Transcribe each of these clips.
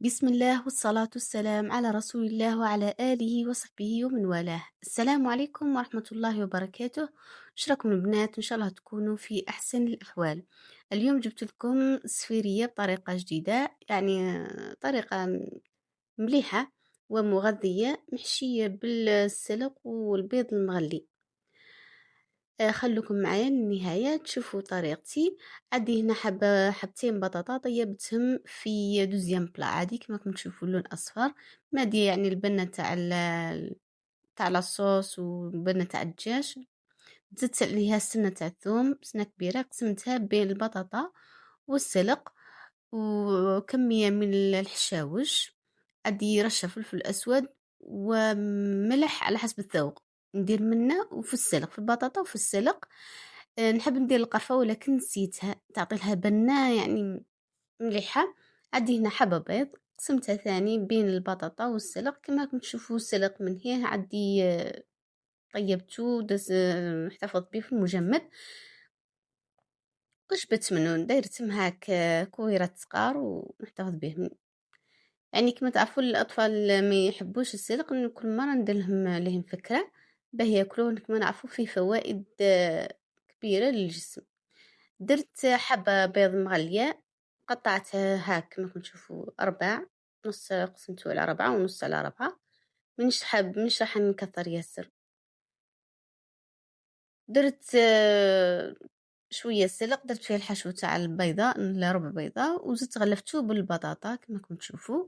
بسم الله والصلاة والسلام على رسول الله وعلى آله وصحبه ومن والاه. السلام عليكم ورحمة الله وبركاته. إيش راكم البنات؟ إن شاء الله تكونوا في أحسن الأحوال. اليوم جبت لكم سفيرية بطريقة جديدة، يعني طريقة مليحة ومغذية، محشية بالسلق والبيض المغلي. خلّوكم معايا للنهاية تشوفوا طريقتي. عندي هنا حبتين بطاطا طيّبتهم في دوزيام بلا عادي كيما راكم تشوفوا اللون أصفر، مادية يعني البنة تاع لاصوص والبنة تاع الدجاج. زدت عليها السنة تاع الثوم، سنة كبيرة قسمتها بين البطاطا والسلق، وكمية من الحشاوج، عندي رشة فلفل أسود وملح على حسب الذوق. ندير منه وفي السلق، في البطاطا وفي السلق. نحب ندير القرفة ولكن نسيتها، تعطي لها بنة يعني مليحة. عندي هنا حبة بيض قسمتها ثاني بين البطاطا والسلق كما راكم تشوفوا. السلق من هنا عندي طيبته احتفظت به في المجمد وجبت منه، درت معاك كويرة سكر ونحتفظ به. يعني كما تعرفوا الأطفال ما يحبوش السلق، كل مرة ندير لهم فكرة باه ياكلوه. كما نعرفوا فيه فوائد كبيرة للجسم. درت حبة بيض مغلية، قطعتها هاك كما راكم تشوفوا أرباع، نص قسمته على ربعة ونص على ربعة. منش راح نكثر ياسر. درت شوية سلق، درت فيه الحشو تاع البيضة، ربع بيضة، وزدت غلفته بالبطاطا كما راكم تشوفوا،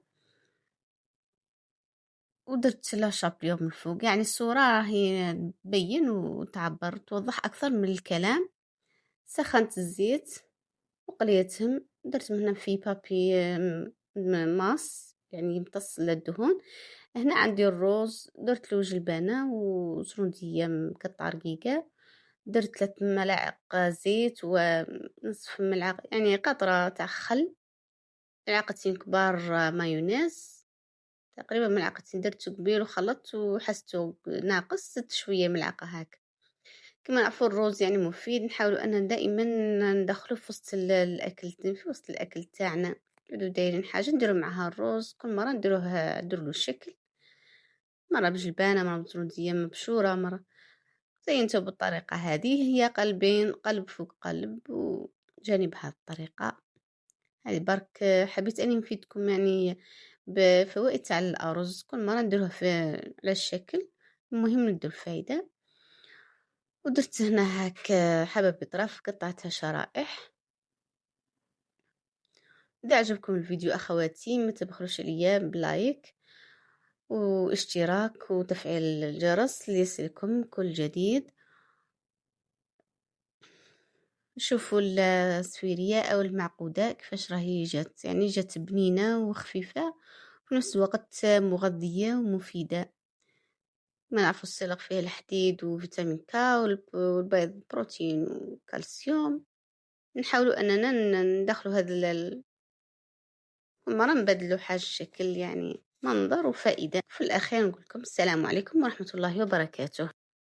ودرت له شابليون من الفوق. يعني الصورة راهي تبين وتعبر توضح أكثر من الكلام. سخنت الزيت وقليتهم، درت هنا في بابي ماس يعني يمتص للدهون. هنا عندي الروز، درت له جلبانة وزرودية مقطعة رقيقة. درت 3 ملاعق زيت ونصف ملعقة يعني قطرة تاع خل، ملعقتين كبار مايونيز، تقريبا ملعقتين. درتو كبير وخلطت وحسيتو ناقص، زدت شوية ملعقة هاك. كما نعرفوا الروز يعني مفيد، نحاولوا أن دائما ندخله في وسط الأكل، في وسط الأكل تاعنا. نبدو دايرين حاجة نديرو معها الروز، كل مرة نديرله الشكل، مرة بجلبانة، مرة بزرودية مبشورة، مرة زينته بالطريقة هذه. هي قلبين، قلب فوق قلب، وجاني بهذه الطريقة هذه برك. حبيت أني نفيدكم يعني بفوائد تاع الأرز، كل مرة نديروه على الشكل، المهم ندير فايدة. ودرت هنا هاك حبة بطرف قطعتها شرائح. إذا عجبكم الفيديو أخواتي ما تبخلوش عليا بلايك واشتراك وتفعيل الجرس ليصلكم كل جديد. شوفوا السويرية أو المعقودة كيفاش راهي جات، يعني جات بنينة وخفيفة في نفس الوقت مغذية ومفيدة. ما نعرفوا السلق فيه الحديد وفيتامين كا، والبيض بروتين وكالسيوم. نحاولوا أننا ندخلوا هذا مرة نبدلوا حاجة شكل يعني منظر وفائدة. في الأخير نقول لكم السلام عليكم ورحمة الله وبركاته.